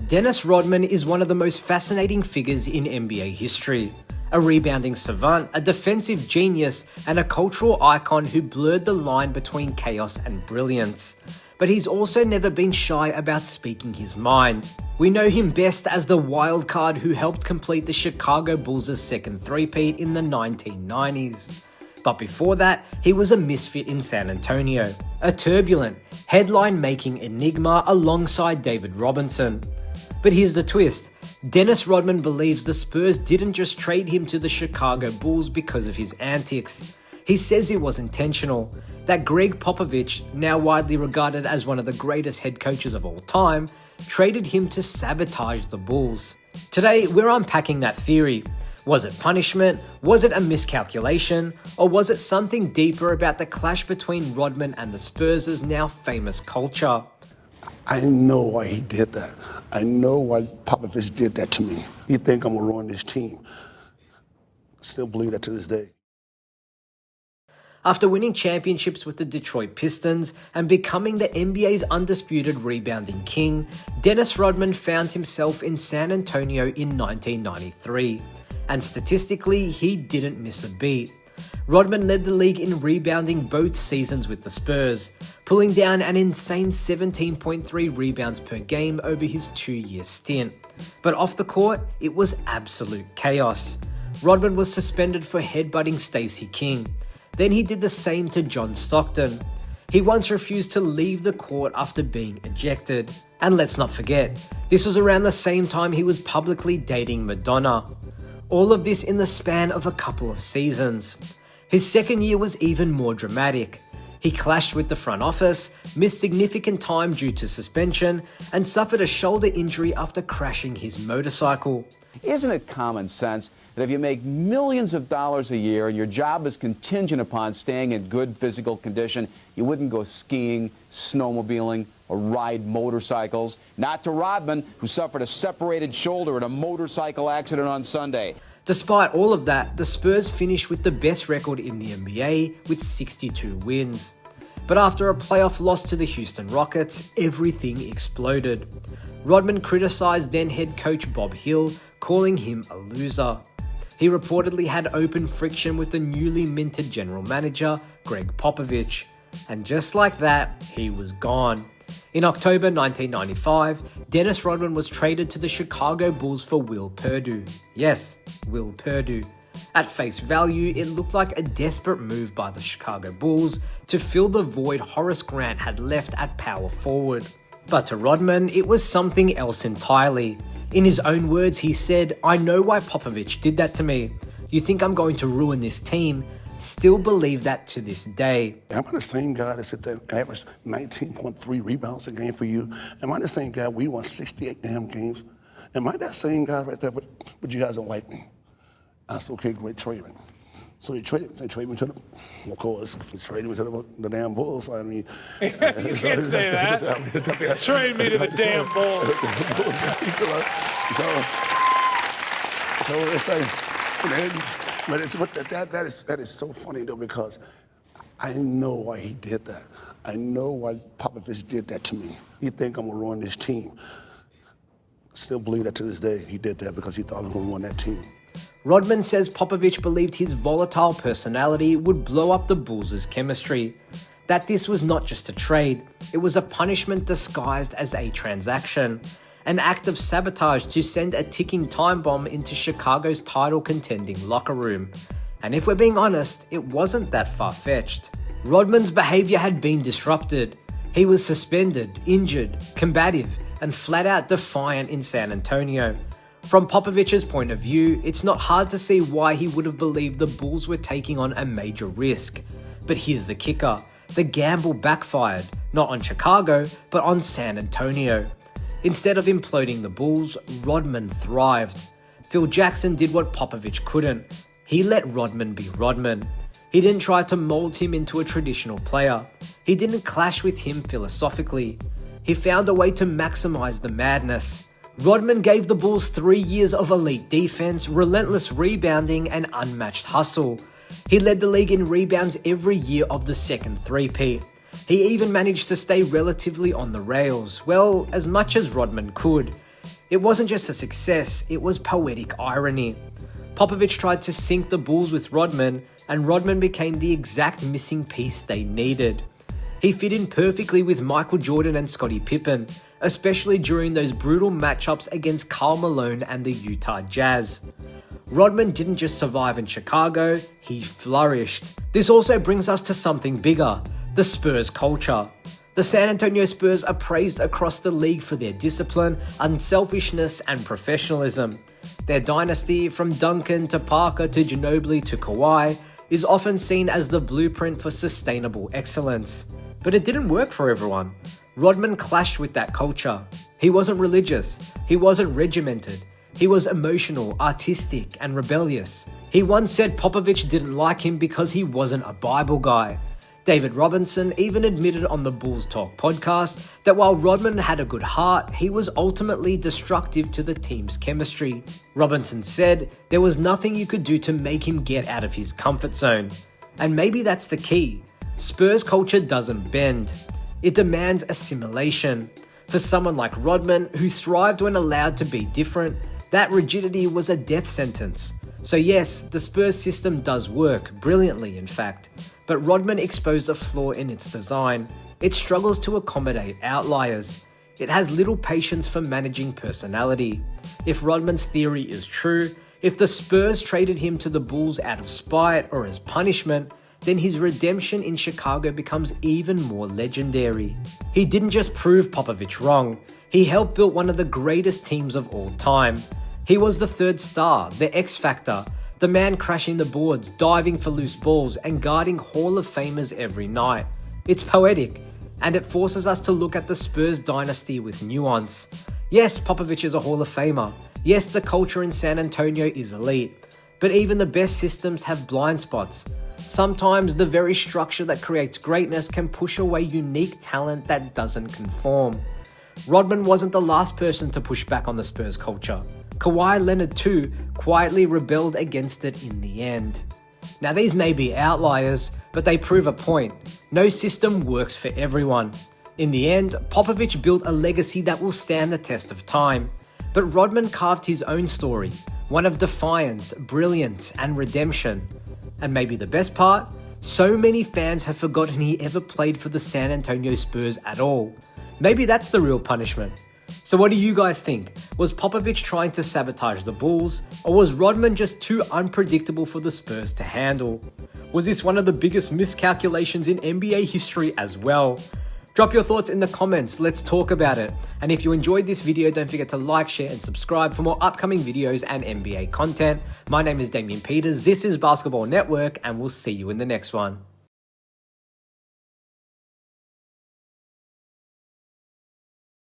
Dennis Rodman is one of the most fascinating figures in NBA history. A rebounding savant, a defensive genius, and a cultural icon who blurred the line between chaos and brilliance. But he's also never been shy about speaking his mind. We know him best as the wildcard who helped complete the Chicago Bulls' second three-peat in the 1990s. But before that, he was a misfit in San Antonio, a turbulent, headline-making enigma alongside David Robinson. But here's the twist. Dennis Rodman believes the Spurs didn't just trade him to the Chicago Bulls because of his antics. He says it was intentional, that Gregg Popovich, now widely regarded as one of the greatest head coaches of all time, traded him to sabotage the Bulls. Today, we're unpacking that theory. Was it punishment? Was it a miscalculation? Or was it something deeper about the clash between Rodman and the Spurs' now famous culture? I know why he did that. I know why Popovich did that to me. You think I'm gonna ruin this team. I still believe that to this day. After winning championships with the Detroit Pistons and becoming the NBA's undisputed rebounding king, Dennis Rodman found himself in San Antonio in 1993. And statistically, he didn't miss a beat. Rodman led the league in rebounding both seasons with the Spurs, pulling down an insane 17.3 rebounds per game over his 2-year stint. But off the court, it was absolute chaos. Rodman was suspended for headbutting Stacey King. Then he did the same to John Stockton. He once refused to leave the court after being ejected. And let's not forget, this was around the same time he was publicly dating Madonna. All of this in the span of a couple of seasons. His second year was even more dramatic. He clashed with the front office, missed significant time due to suspension, and suffered a shoulder injury after crashing his motorcycle. Isn't it common sense that if you make millions of dollars a year and your job is contingent upon staying in good physical condition, you wouldn't go skiing, snowmobiling, or ride motorcycles? Not to Rodman, who suffered a separated shoulder in a motorcycle accident on Sunday. Despite all of that, the Spurs finished with the best record in the NBA with 62 wins. But after a playoff loss to the Houston Rockets, everything exploded. Rodman criticized then head coach Bob Hill, calling him a loser. He reportedly had open friction with the newly minted general manager, Gregg Popovich. And just like that, he was gone. In October 1995, Dennis Rodman was traded to the Chicago Bulls for Will Perdue. Yes, Will Perdue. At face value, it looked like a desperate move by the Chicago Bulls to fill the void Horace Grant had left at power forward. But to Rodman, it was something else entirely. In his own words, he said, "I know why Popovich did that to me. You think I'm going to ruin this team?" Still believe that to this day. Am I the same guy that sit there and average 19.3 rebounds a game for you? Am I the same guy we won 68 damn games? Am I that same guy right there, but you guys don't like me? That's okay, great trading. So they traded me to the, of course, they traded me to the damn Bulls. I mean, you can't say that. Trade me to the damn Bulls. So it's like, but that is so funny though, because I know why he did that. I know why Popovich did that to me. You think I'm gonna ruin this team? I still believe that to this day. He did that because he thought I was gonna ruin that team. Rodman says Popovich believed his volatile personality would blow up the Bulls' chemistry. That this was not just a trade, it was a punishment disguised as a transaction. An act of sabotage to send a ticking time bomb into Chicago's title-contending locker room. And if we're being honest, it wasn't that far-fetched. Rodman's behavior had been disrupted. He was suspended, injured, combative, and flat-out defiant in San Antonio. From Popovich's point of view, it's not hard to see why he would have believed the Bulls were taking on a major risk. But here's the kicker. The gamble backfired, not on Chicago, but on San Antonio. Instead of imploding the Bulls, Rodman thrived. Phil Jackson did what Popovich couldn't. He let Rodman be Rodman. He didn't try to mold him into a traditional player. He didn't clash with him philosophically. He found a way to maximize the madness. Rodman gave the Bulls 3 years of elite defense, relentless rebounding, and unmatched hustle. He led the league in rebounds every year of the second three-peat. He even managed to stay relatively on the rails, well, as much as Rodman could. It wasn't just a success, it was poetic irony. Popovich tried to sync the Bulls with Rodman, and Rodman became the exact missing piece they needed. He fit in perfectly with Michael Jordan and Scottie Pippen, especially during those brutal matchups against Karl Malone and the Utah Jazz. Rodman didn't just survive in Chicago, he flourished. This also brings us to something bigger, the Spurs culture. The San Antonio Spurs are praised across the league for their discipline, unselfishness, and professionalism. Their dynasty, from Duncan to Parker to Ginobili to Kawhi, is often seen as the blueprint for sustainable excellence. But it didn't work for everyone. Rodman clashed with that culture. He wasn't religious. He wasn't regimented. He was emotional, artistic, and rebellious. He once said Popovich didn't like him because he wasn't a Bible guy. David Robinson even admitted on the Bulls Talk podcast that while Rodman had a good heart, he was ultimately destructive to the team's chemistry. Robinson said there was nothing you could do to make him get out of his comfort zone. And maybe that's the key. Spurs culture doesn't bend. It demands assimilation. For someone like Rodman, who thrived when allowed to be different, that rigidity was a death sentence. So yes, the Spurs system does work, brilliantly in fact, but Rodman exposed a flaw in its design. It struggles to accommodate outliers. It has little patience for managing personality. If Rodman's theory is true, if the Spurs traded him to the Bulls out of spite or as punishment, then his redemption in Chicago becomes even more legendary. He didn't just prove Popovich wrong, he helped build one of the greatest teams of all time. He was the third star, the X Factor, the man crashing the boards, diving for loose balls, and guarding Hall of Famers every night. It's poetic, and it forces us to look at the Spurs dynasty with nuance. Yes, Popovich is a Hall of Famer. Yes, the culture in San Antonio is elite. But even the best systems have blind spots. Sometimes the very structure that creates greatness can push away unique talent that doesn't conform. Rodman wasn't the last person to push back on the Spurs culture. Kawhi Leonard too quietly rebelled against it in the end. Now these may be outliers, but they prove a point. No system works for everyone. In the end, Popovich built a legacy that will stand the test of time. But Rodman carved his own story, one of defiance, brilliance, and redemption. And maybe the best part? So many fans have forgotten he ever played for the San Antonio Spurs at all. Maybe that's the real punishment. So what do you guys think? Was Popovich trying to sabotage the Bulls, or was Rodman just too unpredictable for the Spurs to handle? Was this one of the biggest miscalculations in NBA history as well? Drop your thoughts in the comments, let's talk about it. And if you enjoyed this video, don't forget to like, share, and subscribe for more upcoming videos and NBA content. My name is Damian Peters, this is Basketball Network, and we'll see you in the next one.